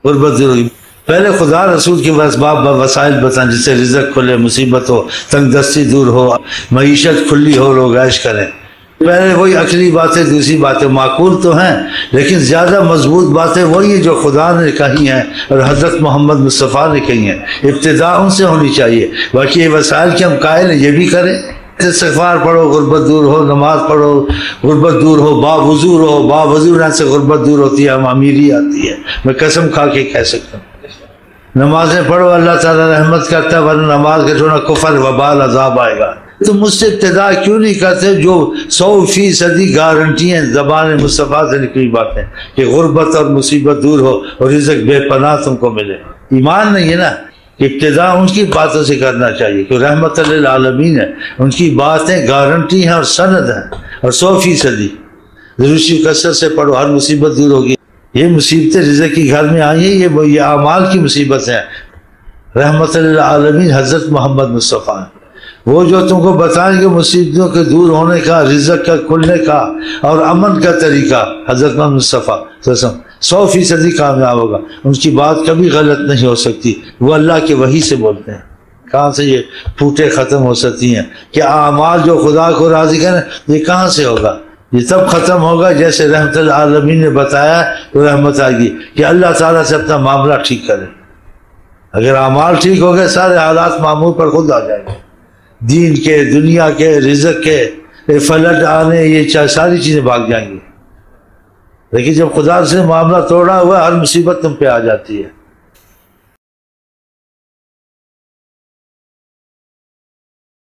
غربت دور ہوگی۔ پہلے خدا رسول کے اسباب وسائل بتائیں، جس سے رزق کھلے، مصیبت ہو، تنگ دستی دور ہو، معیشت کھلی ہو، لوگ عیش کریں۔ پہلے وہی عقلی باتیں، دوسری باتیں معقول تو ہیں لیکن زیادہ مضبوط باتیں وہی ہیں جو خدا نے کہی ہیں اور حضرت محمد مصطفیٰ نے کہی ہیں، ابتدا ان سے ہونی چاہیے۔ باقی یہ وسائل کے ہم قائل ہیں، یہ بھی کریں، استغفار پڑھو غربت دور ہو، نماز پڑھو غربت دور ہو، با وضو رہو، با وضو رہنے سے غربت دور ہوتی ہے، ہم امیری آتی ہے، میں قسم کھا کے کہہ سکتا ہوں۔ نمازیں پڑھو، اللہ تعالیٰ رحمت کرتا ہے، ورنہ نماز کا چھوڑنا کفر وبال عذاب آئے گا۔ تو مجھ سے ابتدا کیوں نہیں کرتے جو 100% گارنٹی ہیں زبان مصطفیٰ سے نکلی باتیں کہ غربت اور مصیبت دور ہو اور رزق بے پناہ تم کو ملے؟ ایمان نہیں ہے نا، ابتدا ان کی باتوں سے کرنا چاہیے کہ رحمت للعالمین ہے، ان کی باتیں گارنٹی ہیں اور سند ہیں، اور 100% ضروری کثرت سے پڑھو، ہر مصیبت دور ہوگی۔ یہ مصیبتیں رزق کی گھر میں آئی ہیں، یہ اعمال کی مصیبت ہیں۔ رحمت للعالمین حضرت محمد مصطفیٰ، وہ جو تم کو بتائیں گے مصیبتوں کے دور ہونے کا، رزق کا کھلنے کا اور امن کا طریقہ، حضرت محمد مصطفیٰ 100% کامیاب ہوگا۔ ان کی بات کبھی غلط نہیں ہو سکتی، وہ اللہ کے وحی سے بولتے ہیں۔ کہاں سے یہ پھوٹے ختم ہو سکتی ہیں کہ اعمال جو خدا کو راضی کریں، یہ کہاں سے ہوگا؟ یہ تب ختم ہوگا جیسے رحمت العالمین نے بتایا تو رحمت آئے گی کہ اللہ تعالیٰ سے اپنا معاملہ ٹھیک کرے۔ اگر اعمال ٹھیک ہو گئے، سارے حالات معمول پر خود آ جائیں گے، دین کے، دنیا کے، رزق کے، فلٹ آنے، یہ ساری چیزیں بھاگ جائیں گی۔ لیکن جب خدا سے معاملہ توڑا ہوا، ہر مصیبت تم پہ آ جاتی ہے۔